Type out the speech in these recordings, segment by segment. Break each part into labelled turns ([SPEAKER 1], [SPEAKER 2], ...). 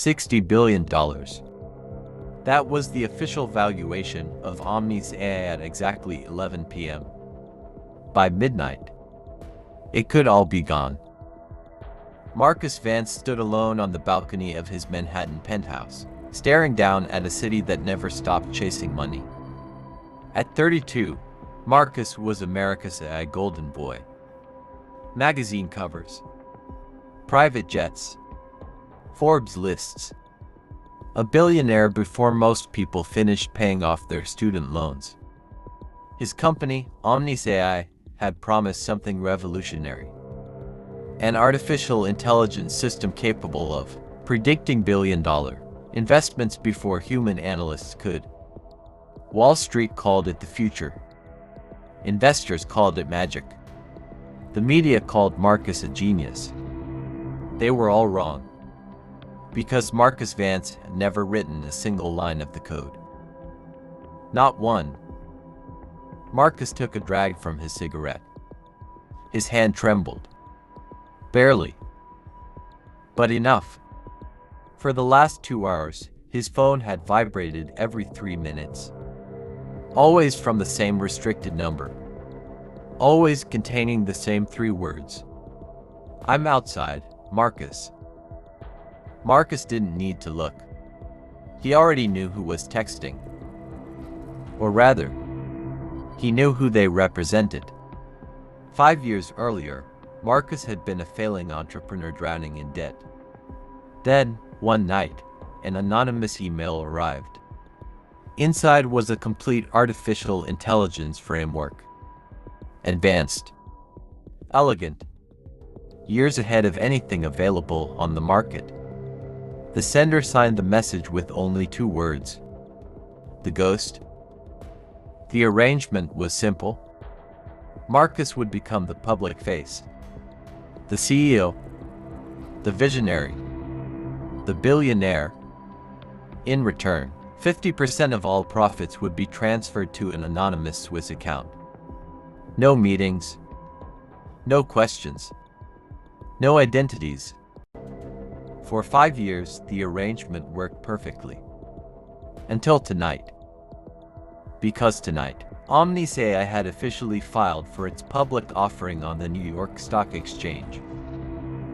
[SPEAKER 1] $60 billion. That was the official valuation of Omnis AI at exactly 11 p.m. By midnight, it could all be gone. Marcus Vance stood alone on the balcony of his Manhattan penthouse, staring down at a city that never stopped chasing money. At 32, Marcus was America's AI golden boy. Magazine covers, private jets, Forbes lists. A billionaire before most people finished paying off their student loans. His company, Omnis AI, had promised something revolutionary. An artificial intelligence system capable of predicting billion-dollar investments before human analysts could. Wall Street called it the future. Investors called it magic. The media called Marcus a genius. They were all wrong. Because Marcus Vance had never written a single line of the code. Not one. Marcus took a drag from his cigarette. His hand trembled. Barely. But enough. For the last 2 hours, his phone had vibrated every 3 minutes. Always from the same restricted number. Always containing the same 3 words. I'm outside, Marcus. Marcus didn't need to look. He already knew who was texting. Or rather, he knew who they represented. 5 years earlier, Marcus had been a failing entrepreneur drowning in debt. Then, one night, an anonymous email arrived. Inside was a complete artificial intelligence framework. Advanced. Elegant. Years ahead of anything available on the market. The sender signed the message with only 2 words. The ghost. The arrangement was simple. Marcus would become the public face. The CEO. The visionary. The billionaire. In return, 50% of all profits would be transferred to an anonymous Swiss account. No meetings. No questions. No identities. For 5 years, the arrangement worked perfectly. Until tonight. Because tonight, Omnis AI had officially filed for its public offering on the New York Stock Exchange.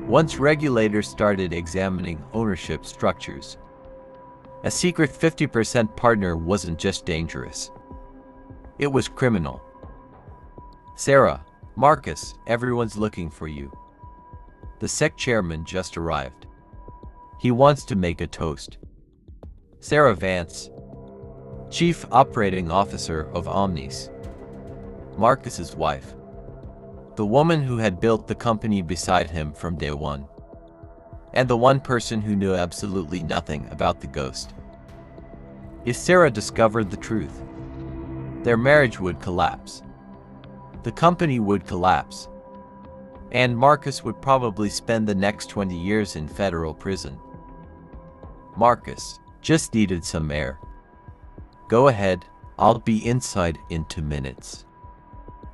[SPEAKER 1] Once regulators started examining ownership structures, a secret 50% partner wasn't just dangerous. It was criminal. Sarah, Marcus, everyone's looking for you. The SEC chairman just arrived. He wants to make a toast. Sarah Vance, Chief Operating Officer of Omnis. Marcus's wife. The woman who had built the company beside him from day one. And the one person who knew absolutely nothing about the ghost. If Sarah discovered the truth, their marriage would collapse. The company would collapse. And Marcus would probably spend the next 20 years in federal prison. Marcus just needed some air. Go ahead, I'll be inside in 2 minutes.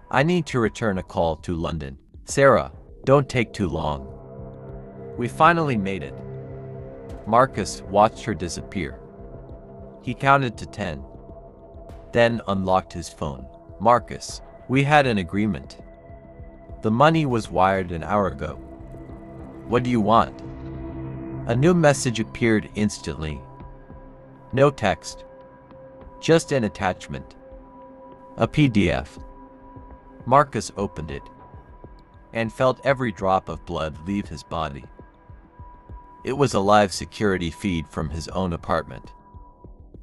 [SPEAKER 1] I need to return a call to London. Sarah, don't take too long. We finally made it. Marcus watched her disappear. He counted to 10. Then unlocked his phone. Marcus, we had an agreement. The money was wired an hour ago. What do you want? A new message appeared instantly. No text. Just an attachment. A PDF. Marcus opened it and felt every drop of blood leave his body. It was a live security feed from his own apartment.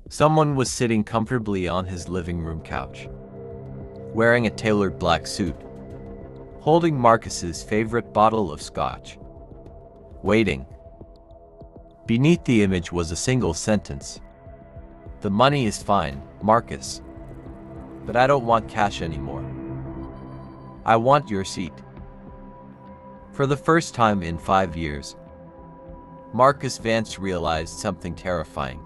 [SPEAKER 1] Someone was sitting comfortably on his living room couch, wearing a tailored black suit, holding Marcus's favorite bottle of scotch. Waiting. Beneath the image was a single sentence. The money is fine, Marcus. But I don't want cash anymore. I want your seat. For the first time in 5 years, Marcus Vance realized something terrifying.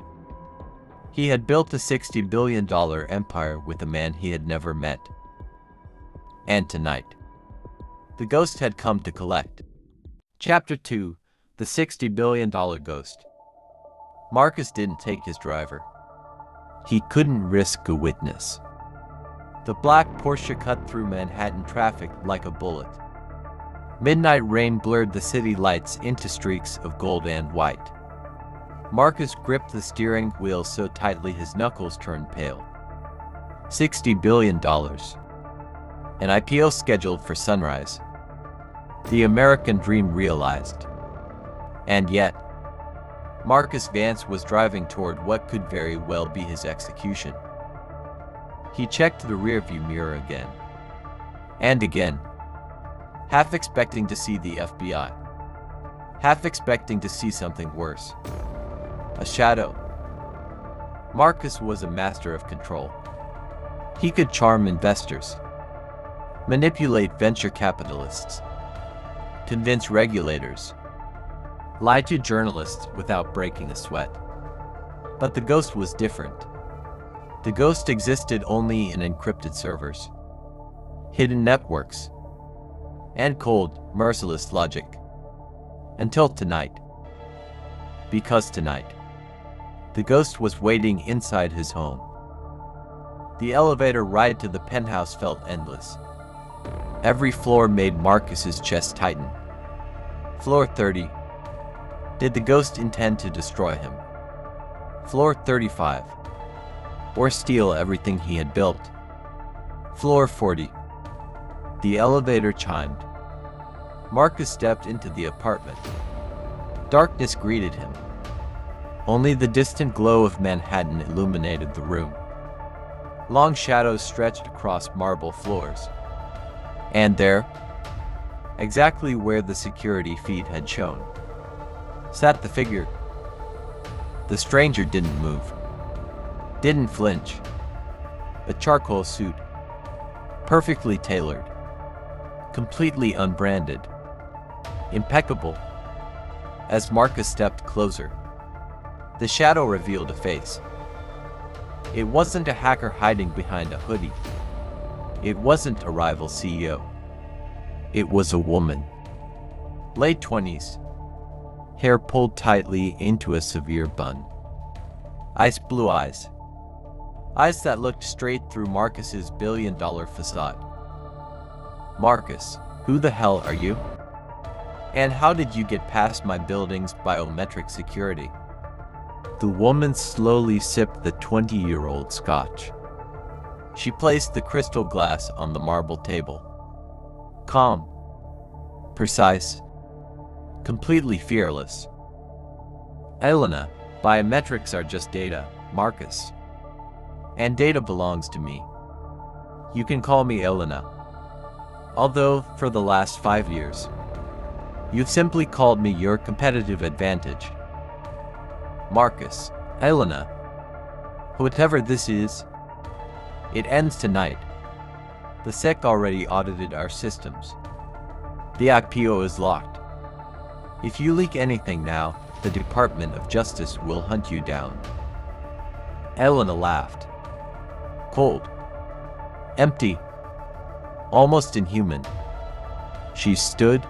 [SPEAKER 1] He had built a $60 billion empire with a man he had never met. And tonight, the ghost had come to collect. Chapter 2, The $60 Billion Ghost. Marcus didn't take his driver. He couldn't risk a witness. The black Porsche cut through Manhattan traffic like a bullet. Midnight rain blurred the city lights into streaks of gold and white. Marcus gripped the steering wheel so tightly his knuckles turned pale. $60 billion. An IPO scheduled for sunrise. The American dream realized. And yet, Marcus Vance was driving toward what could very well be his execution. He checked the rearview mirror again. And again. Half expecting to see the FBI. Half expecting to see something worse. A shadow. Marcus was a master of control. He could charm investors, manipulate venture capitalists, convince regulators, lie to journalists without breaking a sweat. But the ghost was different. The ghost existed only in encrypted servers, hidden networks, and cold, merciless logic. Until tonight. Because tonight, the ghost was waiting inside his home. The elevator ride to the penthouse felt endless. Every floor made Marcus's chest tighten. Floor 30. Did the ghost intend to destroy him? Floor 35. Or steal everything he had built? Floor 40. The elevator chimed. Marcus stepped into the apartment. Darkness greeted him. Only the distant glow of Manhattan illuminated the room. Long shadows stretched across marble floors. And there, exactly where the security feed had shown, sat the figure. The stranger didn't move, didn't flinch. A charcoal suit, perfectly tailored, completely unbranded, impeccable. As Marcus stepped closer, the shadow revealed a face. It wasn't a hacker hiding behind a hoodie. It wasn't a rival CEO. It was a woman. Late 20s. Hair pulled tightly into a severe bun. Ice blue eyes. Eyes that looked straight through Marcus's billion-dollar facade. Marcus, who the hell are you? And how did you get past my building's biometric security? The woman slowly sipped the 20-year-old scotch. She placed the crystal glass on the marble table. Calm. Precise. Completely fearless. Elena, biometrics are just data, Marcus. And data belongs to me. You can call me Elena. Although, for the last 5 years, you've simply called me your competitive advantage. Marcus, Elena, whatever this is, it ends tonight. The SEC already audited our systems. The IPO is locked. If you leak anything now, the Department of Justice will hunt you down. Elena laughed. Cold. Empty. Almost inhuman. She stood.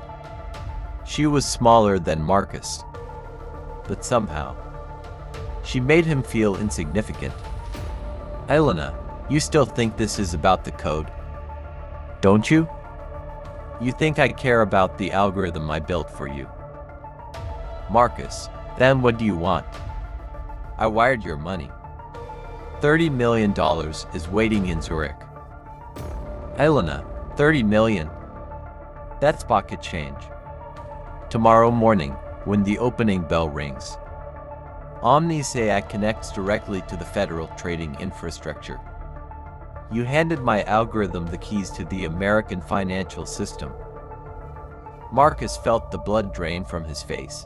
[SPEAKER 1] She was smaller than Marcus. But somehow, she made him feel insignificant. Elena, you still think this is about the code? Don't you? You think I care about the algorithm I built for you? Marcus, then what do you want? I wired your money. $30 million is waiting in Zurich. Elena, 30 million. That's pocket change. Tomorrow morning, when the opening bell rings, Omnis AI connects directly to the federal trading infrastructure. You handed my algorithm the keys to the American financial system. Marcus felt the blood drain from his face.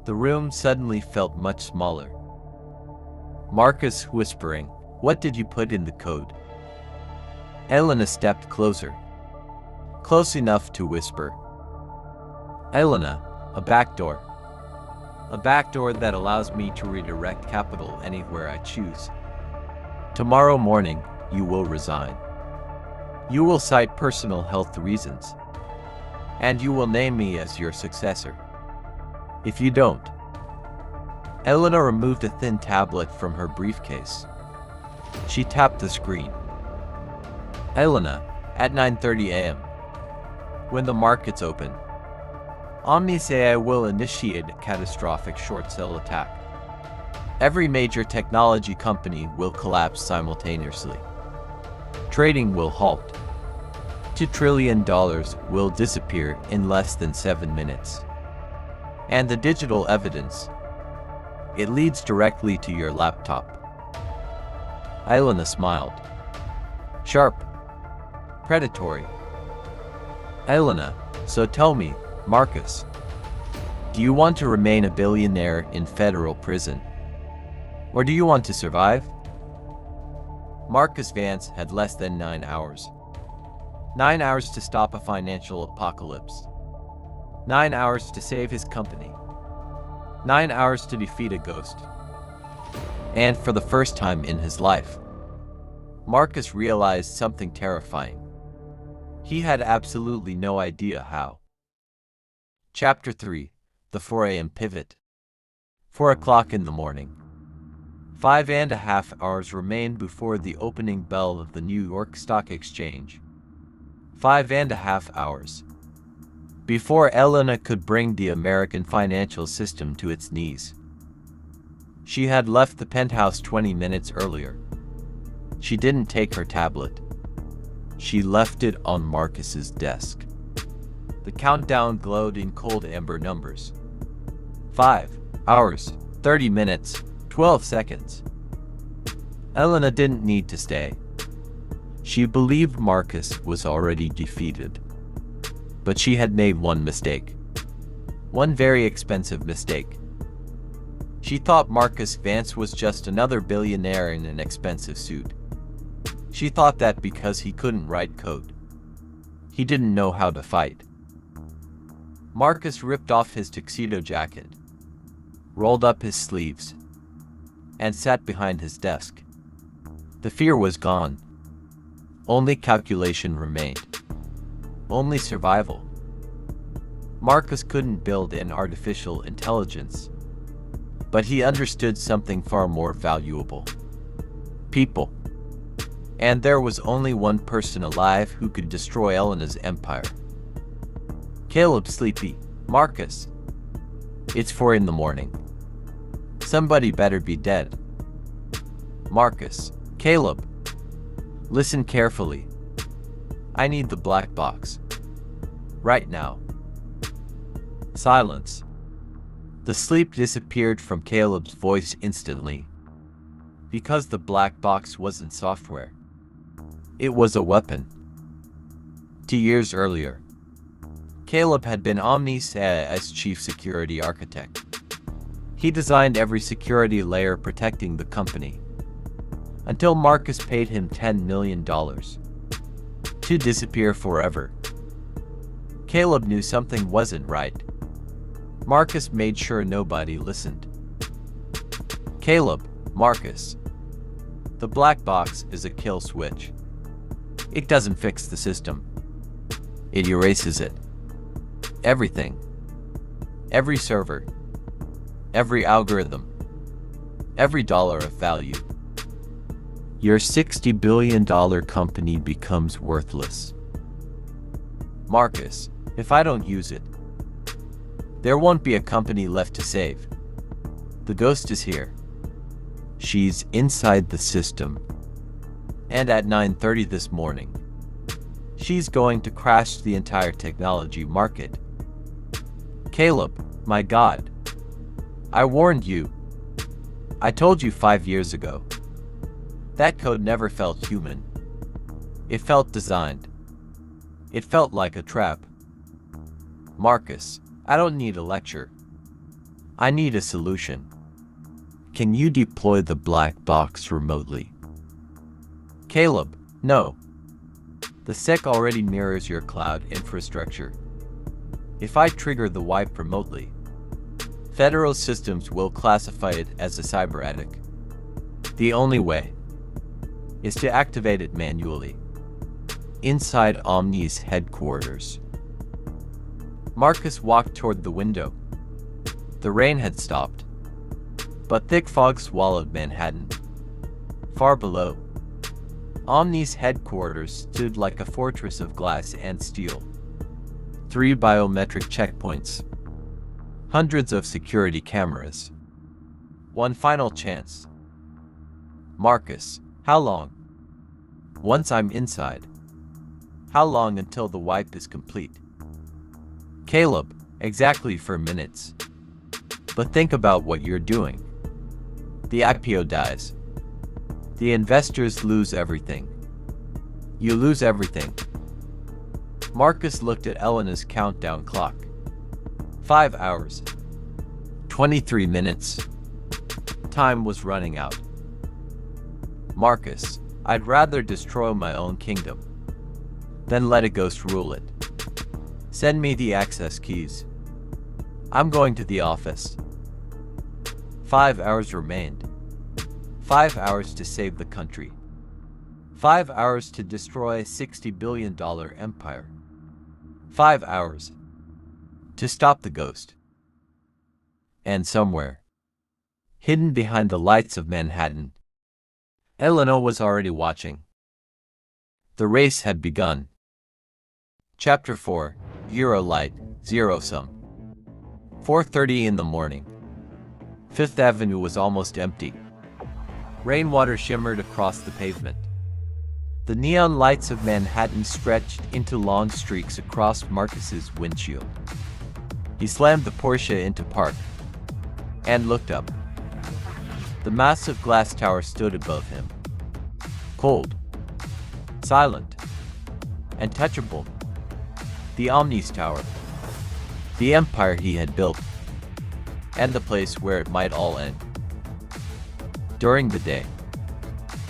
[SPEAKER 1] The room suddenly felt much smaller. Marcus whispering, "What did you put in the code?" Elena stepped closer. Close enough to whisper. Elena, a backdoor. A backdoor that allows me to redirect capital anywhere I choose. Tomorrow morning, you will resign. You will cite personal health reasons. And you will name me as your successor. If you don't, Elena removed a thin tablet from her briefcase. She tapped the screen. Elena, at 9:30 a.m. When the markets open, Omnis AI will initiate a catastrophic short sale attack. Every major technology company will collapse simultaneously. Trading will halt. $2 trillion will disappear in less than 7 minutes. And the digital evidence, it leads directly to your laptop. Elena smiled. Sharp. Predatory. Elena, so tell me, Marcus, do you want to remain a billionaire in federal prison? Or do you want to survive? Marcus Vance had less than 9 hours. 9 hours to stop a financial apocalypse. 9 hours to save his company. 9 hours to defeat a ghost. And for the first time in his life, Marcus realized something terrifying. He had absolutely no idea how. Chapter 3: The 4 a.m. Pivot. 4 o'clock in the morning. 5.5 hours remained before the opening bell of the New York Stock Exchange. 5.5 hours. Before Elena could bring the American financial system to its knees. She had left the penthouse 20 minutes earlier. She didn't take her tablet. She left it on Marcus's desk. The countdown glowed in cold amber numbers. 5 hours, 30 minutes, 12 seconds. Elena didn't need to stay. She believed Marcus was already defeated. But she had made one mistake. One very expensive mistake. She thought Marcus Vance was just another billionaire in an expensive suit. She thought that because he couldn't write code, he didn't know how to fight. Marcus ripped off his tuxedo jacket, rolled up his sleeves, and sat behind his desk. The fear was gone. Only calculation remained. Only survival. Marcus couldn't build an artificial intelligence, but he understood something far more valuable. People. And there was only one person alive who could destroy Elena's empire. Caleb sleepy. Marcus. It's 4 in the morning. Somebody better be dead. Marcus. Caleb. Listen carefully. I need the black box. Right now. Silence. The sleep disappeared from Caleb's voice instantly. Because the black box wasn't software. It was a weapon. 2 years earlier, Caleb had been Omnis AI's chief security architect. He designed every security layer protecting the company. Until Marcus paid him $10 million. To disappear forever. Caleb knew something wasn't right. Marcus made sure nobody listened. Caleb, Marcus. The black box is a kill switch. It doesn't fix the system. It erases it. Everything. Every server. Every algorithm. Every dollar of value. Your $60 billion company becomes worthless. Marcus, if I don't use it, there won't be a company left to save. The ghost is here. She's inside the system. And at 9:30 this morning, she's going to crash the entire technology market. Caleb, my God. I warned you. I told you 5 years ago. That code never felt human. It felt designed. It felt like a trap. Marcus, I don't need a lecture. I need a solution. Can you deploy the black box remotely? Caleb, no. The SEC already mirrors your cloud infrastructure. If I trigger the wipe remotely, federal systems will classify it as a cyber attack. The only way is to activate it manually. Inside Omni's headquarters. Marcus walked toward the window. The rain had stopped. but thick fog swallowed Manhattan. Far below, Omni's headquarters stood like a fortress of glass and steel. 3 biometric checkpoints, hundreds of security cameras. One final chance. Marcus, how long? Once I'm inside. How long until the wipe is complete? Caleb, exactly 4 minutes. But think about what you're doing. The IPO dies. The investors lose everything. You lose everything. Marcus looked at Elena's countdown clock. 5 hours. 23 minutes. Time was running out. Marcus, I'd rather destroy my own kingdom than let a ghost rule it. Send me the access keys. I'm going to the office. 5 hours remained. 5 hours to save the country. 5 hours to destroy a $60 billion empire. 5 hours to stop the ghost. And somewhere, hidden behind the lights of Manhattan, Elena was already watching. The race had begun. Chapter 4, Zero Light, Zero Sum. 4:30 in the morning. Fifth Avenue was almost empty. Rainwater shimmered across the pavement. The neon lights of Manhattan stretched into long streaks across Marcus's windshield. He slammed the Porsche into park and looked up. The massive glass tower stood above him. Cold, silent, and touchable. The Omnis Tower. The empire he had built. And the place where it might all end. During the day,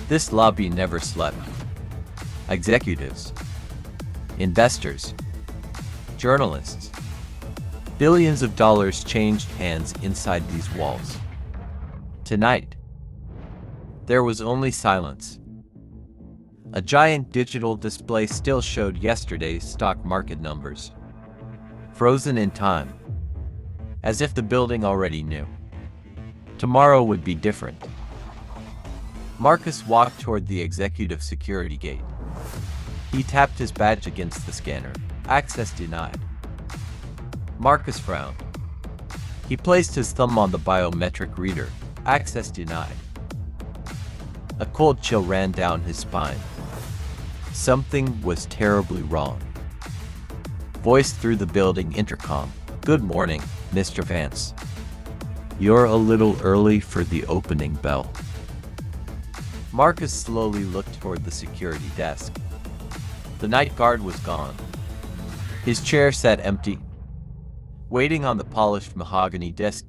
[SPEAKER 1] this lobby never slept. Executives, investors, journalists. Billions of dollars changed hands inside these walls. Tonight, there was only silence. A giant digital display still showed yesterday's stock market numbers, frozen in time, as if the building already knew. Tomorrow would be different. Marcus walked toward the executive security gate. He tapped his badge against the scanner. Access denied. Marcus frowned. He placed his thumb on the biometric reader. Access denied. A cold chill ran down his spine. Something was terribly wrong. Voice through the building intercom. Good morning, Mr. Vance. You're a little early for the opening bell. Marcus slowly looked toward the security desk. The night guard was gone. His chair sat empty. Waiting on the polished mahogany desk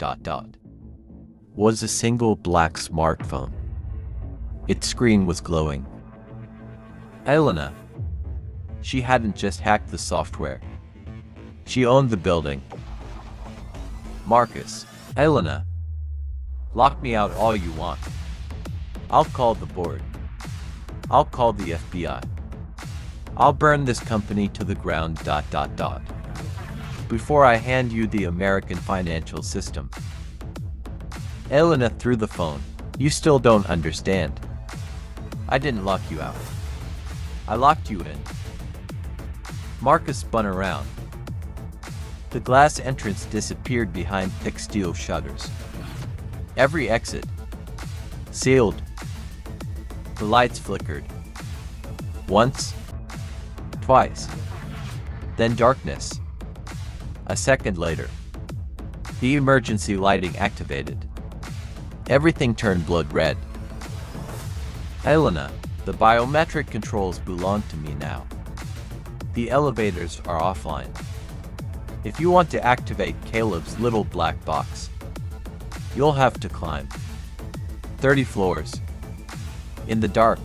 [SPEAKER 1] was a single black smartphone. Its screen was glowing. Elena. She hadn't just hacked the software. She owned the building. Marcus. Elena. Lock me out all you want. I'll call the board. I'll call the FBI. I'll burn this company to the ground. Before I hand you the American financial system. Elena threw the phone. You still don't understand. I didn't lock you out. I locked you in. Marcus spun around. The glass entrance disappeared behind thick steel shutters. Every exit sealed. The lights flickered. Once, twice, then darkness. A second later, the emergency lighting activated. Everything turned blood red. Elena, the biometric controls belong to me now. The elevators are offline. If you want to activate Caleb's little black box, you'll have to climb 30 floors in the dark.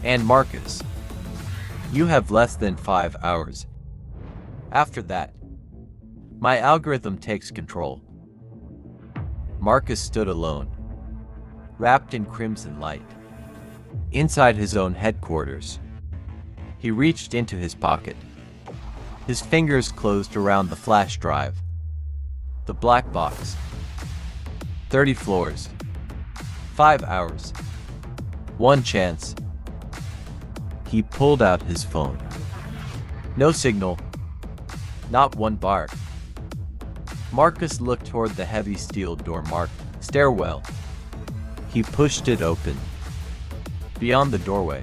[SPEAKER 1] And Marcus, you have less than 5 hours. After that, my algorithm takes control. Marcus stood alone, wrapped in crimson light, inside his own headquarters. He reached into his pocket. His fingers closed around the flash drive, the black box. 30 floors. 5 hours. One chance. He pulled out his phone. No signal. Not one bar. Marcus looked toward the heavy steel door marked stairwell. He pushed it open. Beyond the doorway,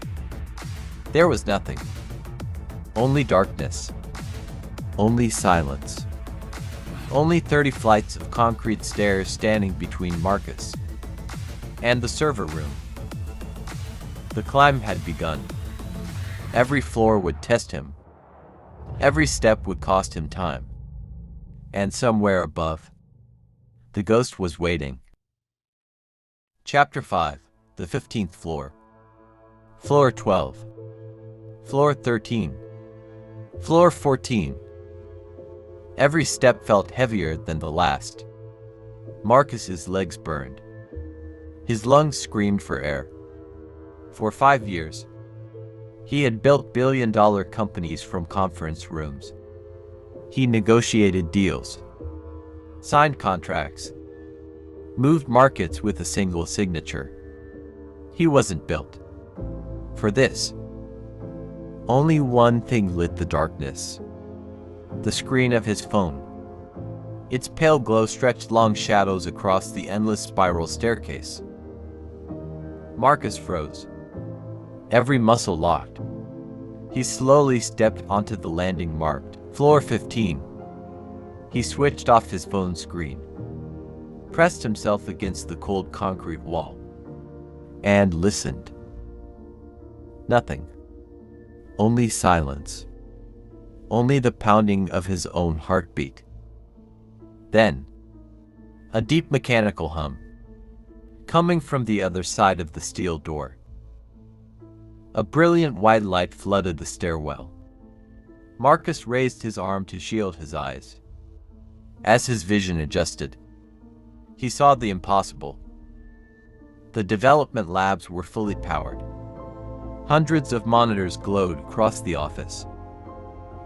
[SPEAKER 1] there was nothing. Only darkness. Only silence. Only 30 flights of concrete stairs standing between Marcus and the server room. The climb had begun. Every floor would test him. Every step would cost him time. And somewhere above, the ghost was waiting. Chapter 5. The 15th floor. Floor 12. Floor 13. Floor 14. Every step felt heavier than the last. Marcus's legs burned. His lungs screamed for air. For 5 years, he had built billion-dollar companies from conference rooms. He negotiated deals, signed contracts, moved markets with a single signature. He wasn't built for this. Only one thing lit the darkness: the screen of his phone. Its pale glow stretched long shadows across the endless spiral staircase. Marcus froze, every muscle locked. He slowly stepped onto the landing marked Floor 15. He switched off his phone screen, pressed himself against the cold concrete wall, and listened. Nothing. Only silence. Only the pounding of his own heartbeat. Then, a deep mechanical hum, coming from the other side of the steel door. A brilliant white light flooded the stairwell. Marcus raised his arm to shield his eyes. As his vision adjusted, he saw the impossible. The development labs were fully powered. Hundreds of monitors glowed across the office.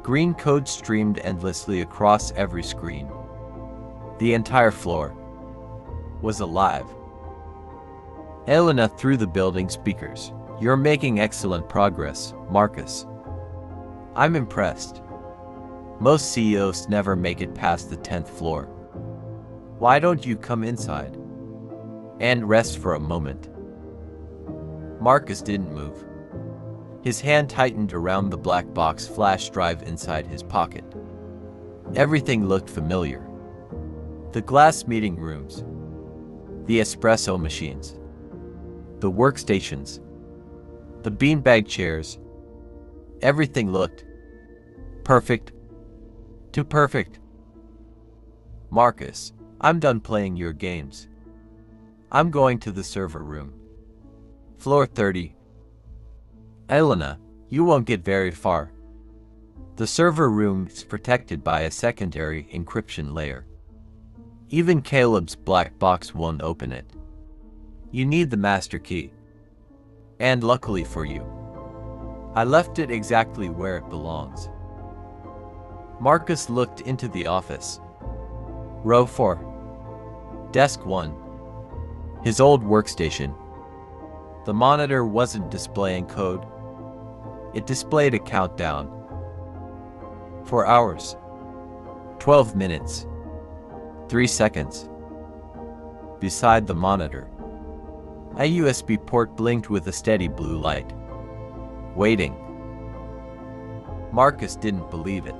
[SPEAKER 1] Green code streamed endlessly across every screen. The entire floor was alive. Elena threw the building speakers. "You're making excellent progress, Marcus. I'm impressed. Most CEOs never make it past the 10th floor. Why don't you come inside and rest for a moment?" Marcus didn't move. His hand tightened around the black box flash drive inside his pocket. Everything looked familiar. The glass meeting rooms, the espresso machines, the workstations, the beanbag chairs. Everything looked perfect. Too perfect. "Marcus, I'm done playing your games. I'm going to the server room. Floor 30. "Elena, you won't get very far. The server room is protected by a secondary encryption layer. Even Caleb's black box won't open it. You need the master key. And luckily for you, I left it exactly where it belongs." Marcus looked into the office. Row 4. Desk 1. His old workstation. The monitor wasn't displaying code. It displayed a countdown. 4 hours. 12 minutes. 3 seconds. Beside the monitor, a USB port blinked with a steady blue light. Waiting. Marcus didn't believe it.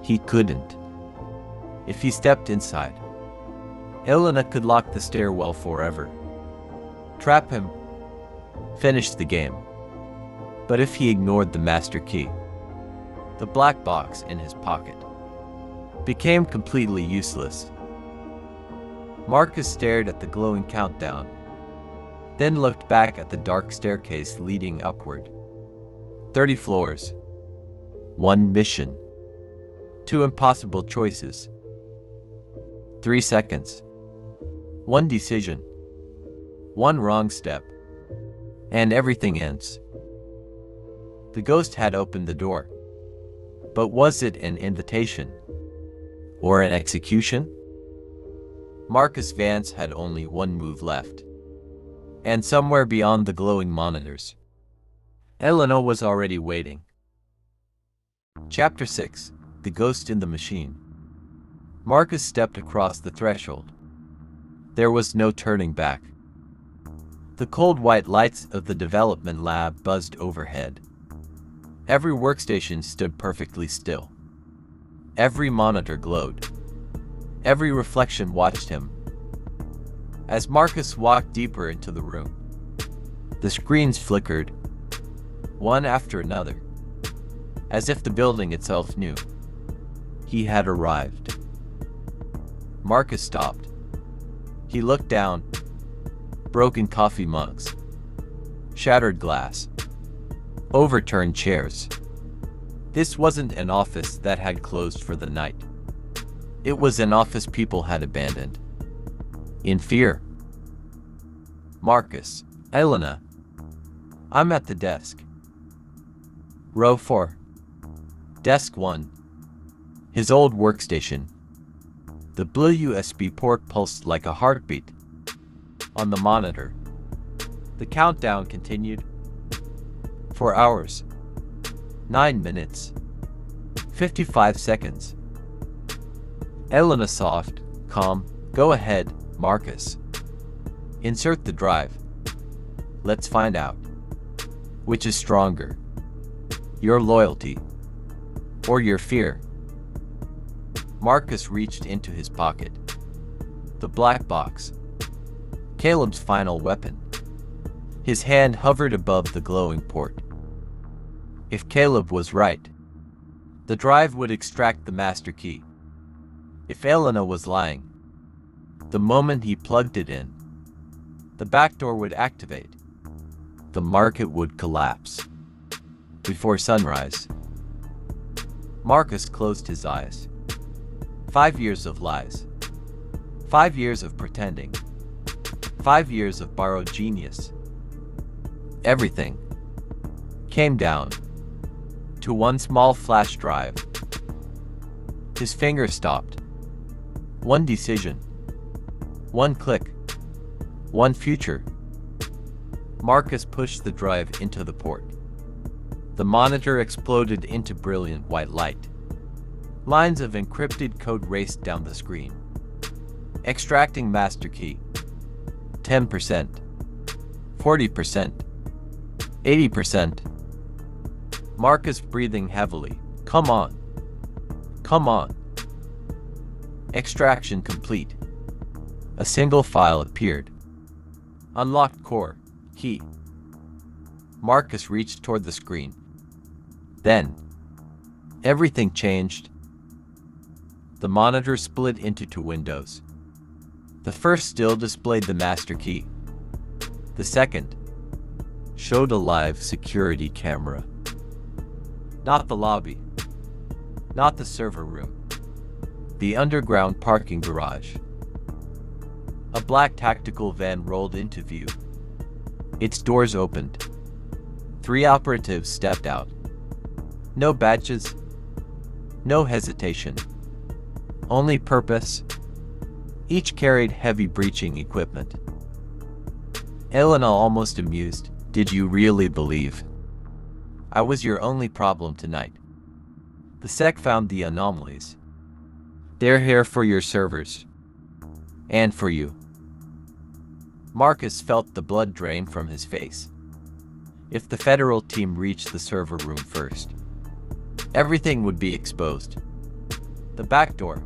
[SPEAKER 1] He couldn't. If he stepped inside, Elena could lock the stairwell forever. Trap him. Finish the game. But if he ignored the master key, the black box in his pocket became completely useless. Marcus stared at the glowing countdown, then looked back at the dark staircase leading upward. 30 floors. 1 mission. 2 impossible choices. 3 seconds. 1 decision. 1 wrong step. And everything ends. The ghost had opened the door. But was it an invitation? Or an execution? Marcus Vance had only one move left. And somewhere beyond the glowing monitors, Elena was already waiting. Chapter 6. The Ghost in the Machine. Marcus stepped across the threshold. There was no turning back. The cold white lights of the development lab buzzed overhead. Every workstation stood perfectly still. Every monitor glowed. Every reflection watched him. As Marcus walked deeper into the room, the screens flickered, one after another, as if the building itself knew he had arrived. Marcus stopped. He looked down. Broken coffee mugs, shattered glass, overturned chairs. This wasn't an office that had closed for the night. It was an office people had abandoned. In fear. Marcus, Elena. I'm at the desk. Row 4. Desk 1. His old workstation. The blue USB port pulsed like a heartbeat. On the monitor, the countdown continued. 4 hours. 9 minutes. 55 seconds. Elena soft, calm. Go ahead, Marcus. Insert the drive. Let's find out. Which is stronger? Your loyalty or your fear? Marcus reached into his pocket. The black box. Caleb's final weapon. His hand hovered above the glowing port. If Caleb was right, the drive would extract the master key. If Elena was lying, the moment he plugged it in, the backdoor would activate. The market would collapse. Before sunrise, Marcus closed his eyes. 5 years of lies. 5 years of pretending. 5 years of borrowed genius. Everything came down to one small flash drive. His finger stopped. One decision. One click. One future. Marcus pushed the drive into the port. The monitor exploded into brilliant white light. Lines of encrypted code raced down the screen. Extracting master key. 10%. 40%. 80%. Marcus breathing heavily. Come on. Come on. Extraction complete. A single file appeared. Unlocked core. Key. Marcus reached toward the screen. Then, everything changed. The monitor split into 2 windows. The first still displayed the master key. The second showed a live security camera. Not the lobby. Not the server room. The underground parking garage. A black tactical van rolled into view. Its doors opened. 3 operatives stepped out. No badges. No hesitation. Only purpose. Each carried heavy breaching equipment. Elena, almost amused. Did you really believe I was your only problem tonight? The sec found the anomalies. They're here for your servers. And for you. Marcus felt the blood drain from his face. If the federal team reached the server room first, everything would be exposed. The backdoor.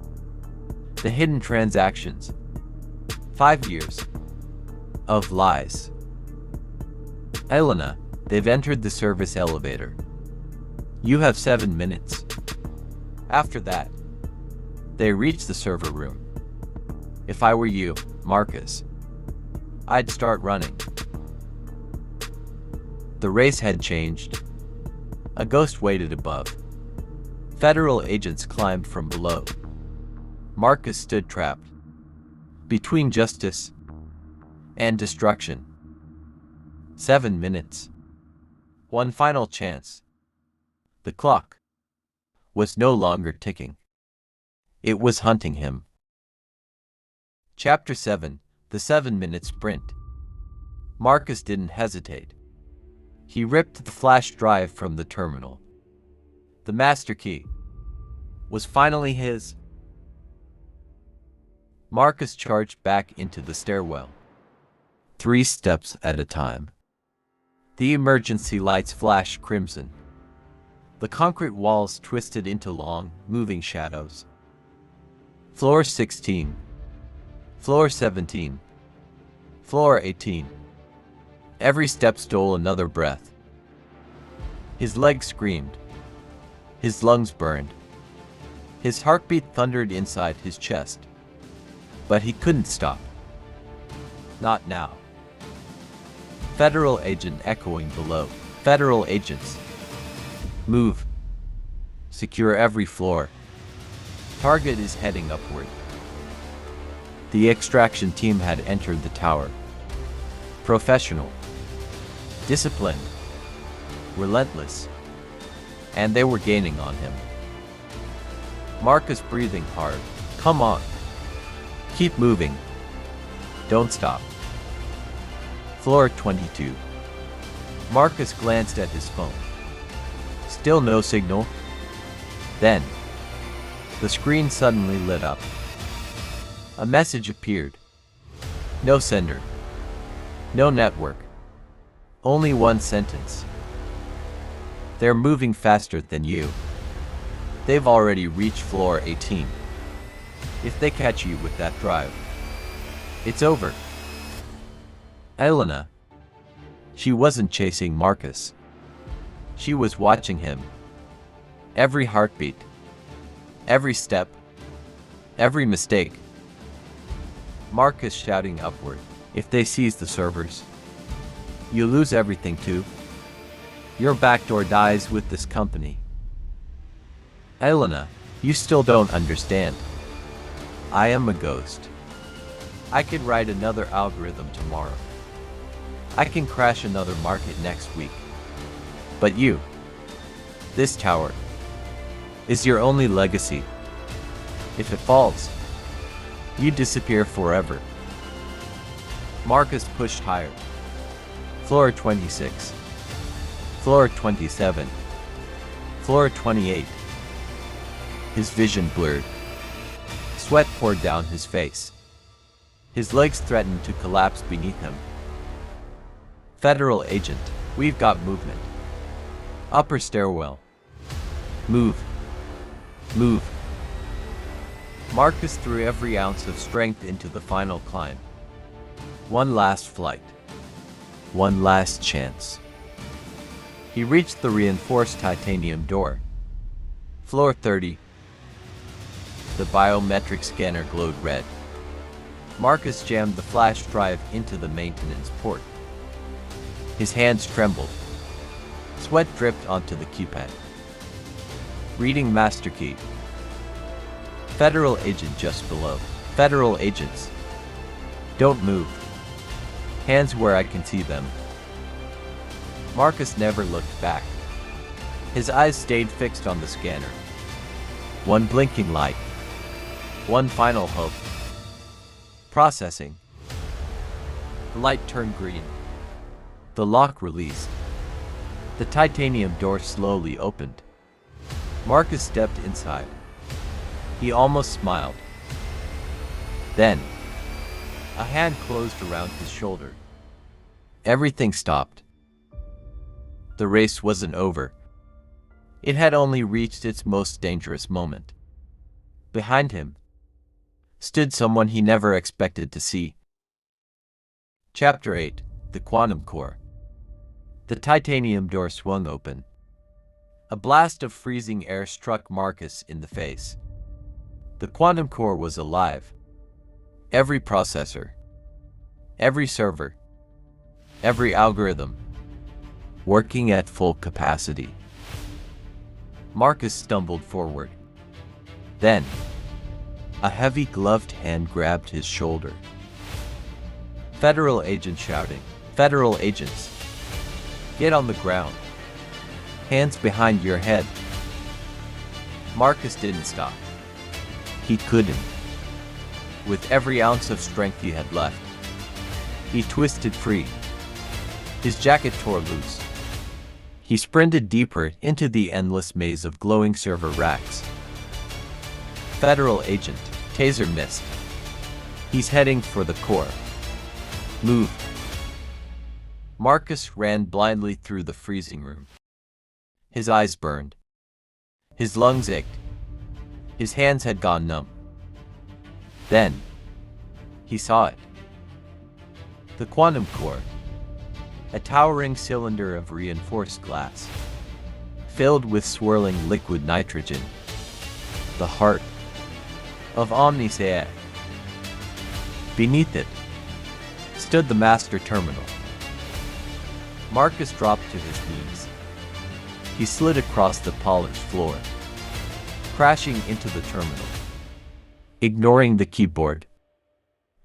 [SPEAKER 1] The hidden transactions. 5 years of lies. Elena, they've entered the service elevator. You have 7 minutes. After that, they reach the server room. If I were you, Marcus, I'd start running. The race had changed. A ghost waited above. Federal agents climbed from below. Marcus stood trapped between justice and destruction. 7 minutes. One final chance. The clock was no longer ticking. It was hunting him. Chapter 7: The 7-Minute Sprint. Marcus didn't hesitate. He ripped the flash drive from the terminal. The master key was finally his. Marcus charged back into the stairwell, 3 steps at a time. The emergency lights flashed crimson. The concrete walls twisted into long, moving shadows. Floor 16. Floor 17. Floor 18. Every step stole another breath. His legs screamed. His lungs burned. His heartbeat thundered inside his chest. But he couldn't stop. Not now. Federal agent echoing below. Federal agents. Move. Secure every floor. Target is heading upward. The extraction team had entered the tower. Professional. Disciplined. Relentless. And they were gaining on him. Marcus breathing hard. Come on. Keep moving. Don't stop. Floor 22. Marcus glanced at his phone. Still no signal. Then, the screen suddenly lit up. A message appeared. No sender. No network. Only one sentence. They're moving faster than you. They've already reached floor 18. If they catch you with that drive, it's over. Elena. She wasn't chasing Marcus. She was watching him. Every heartbeat. Every step. Every mistake. Marcus shouting upward. If they seize the servers, you lose everything too. Your backdoor dies with this company. Elena, you still don't understand. I am a ghost. I can write another algorithm tomorrow. I can crash another market next week. But you, this tower, is your only legacy. If it falls, you disappear forever. Marcus pushed higher. Floor 26. Floor 27. Floor 28. His vision blurred. Sweat poured down his face. His legs threatened to collapse beneath him. Federal agent, we've got movement. Upper stairwell. Move. Move. Marcus threw every ounce of strength into the final climb. One last flight. One last chance. He reached the reinforced titanium door. Floor 30. The biometric scanner glowed red. Marcus jammed the flash drive into the maintenance port. His hands trembled. Sweat dripped onto the keypad. Reading master key. Federal agent just below. Federal agents. Don't move. Hands where I can see them. Marcus never looked back. His eyes stayed fixed on the scanner. One blinking light. One final hope. Processing. The light turned green. The lock released. The titanium door slowly opened. Marcus stepped inside. He almost smiled. Then, a hand closed around his shoulder. Everything stopped. The race wasn't over. It had only reached its most dangerous moment. Behind him stood someone he never expected to see. Chapter 8: The Quantum Core. The titanium door swung open. A blast of freezing air struck Marcus in the face. The quantum core was alive. Every processor, every server, every algorithm, working at full capacity. Marcus stumbled forward. Then, a heavy gloved hand grabbed his shoulder. Federal agent shouting, "Federal agents, get on the ground. Hands behind your head." Marcus didn't stop. He couldn't. with every ounce of strength he had left. He twisted free. His jacket tore loose. He sprinted deeper into the endless maze of glowing server racks. Federal agent, taser missed. He's heading for the core. Move. Marcus ran blindly through the freezing room. His eyes burned. His lungs ached. His hands had gone numb. Then, he saw it. The quantum core. A towering cylinder of reinforced glass, filled with swirling liquid nitrogen. The heart of Omnis AI. Beneath it stood the master terminal. Marcus dropped to his knees. He slid across the polished floor, crashing into the terminal. Ignoring the keyboard,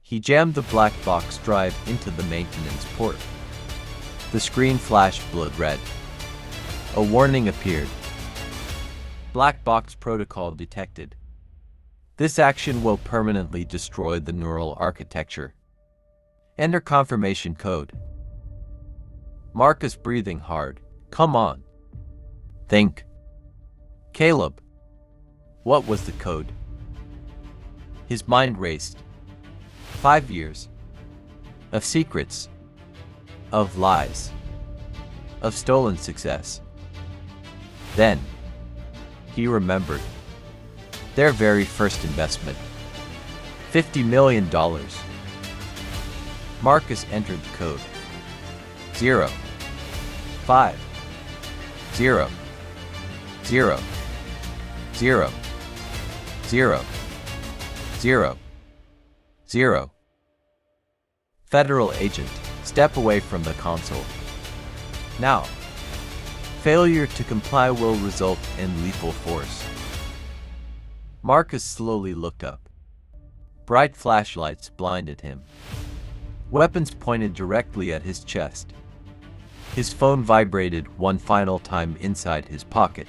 [SPEAKER 1] he jammed the black box drive into the maintenance port. The screen flashed blood red. A warning appeared. Black box protocol detected. This action will permanently destroy the neural architecture. Enter confirmation code. Marcus breathing hard. Come on. Think. Caleb. What was the code? His mind raced. 5 years. Of secrets. Of lies. Of stolen success. Then, he remembered. Their very first investment. $50 million. Marcus entered the code. 0, 5, 0, 0, 0, 0, 0, 0. Federal agent, step away from the console. Now. Failure to comply will result in lethal force. Marcus slowly looked up. Bright flashlights blinded him. Weapons pointed directly at his chest. His phone vibrated one final time inside his pocket.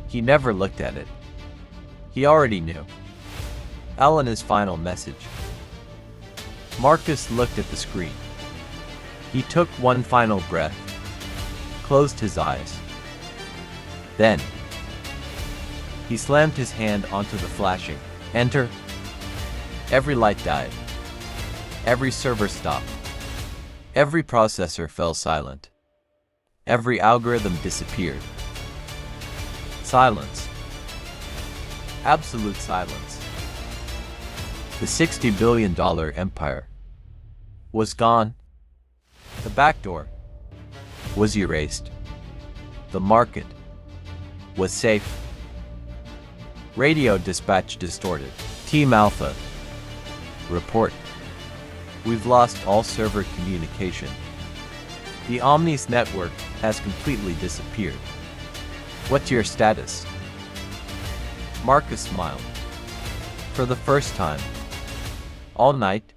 [SPEAKER 1] He never looked at it. He already knew. Elena's final message. Marcus looked at the screen. He took one final breath, closed his eyes. Then, he slammed his hand onto the flashing enter. Every light died. Every server stopped. Every processor fell silent. Every algorithm disappeared. Silence. Absolute silence. The $60 billion empire was gone. The backdoor was erased. The market was safe. Radio dispatch distorted. Team Alpha. Report. We've lost all server communication. The Omnis network has completely disappeared. What's your status? Marcus smiled. For the first time. All night,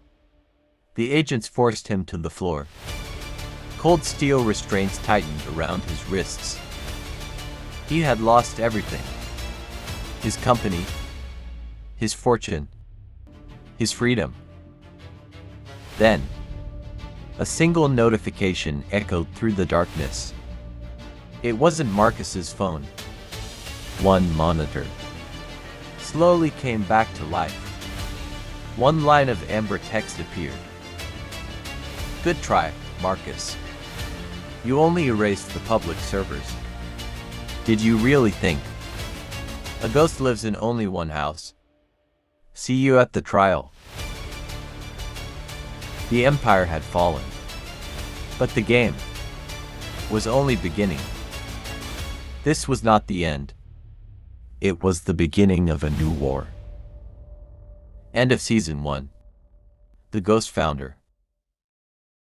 [SPEAKER 1] the agents forced him to the floor. Cold steel restraints tightened around his wrists. He had lost everything. His company, his fortune, his freedom. Then, a single notification echoed through the darkness. It wasn't Marcus's phone. One monitor slowly came back to life. One line of amber text appeared. Good try, Marcus. You only erased the public servers. Did you really think a ghost lives in only one house? See you at the trial. The empire had fallen, but the game was only beginning. This was not the end. It was the beginning of a new war. End of Season 1. The Ghost Founder.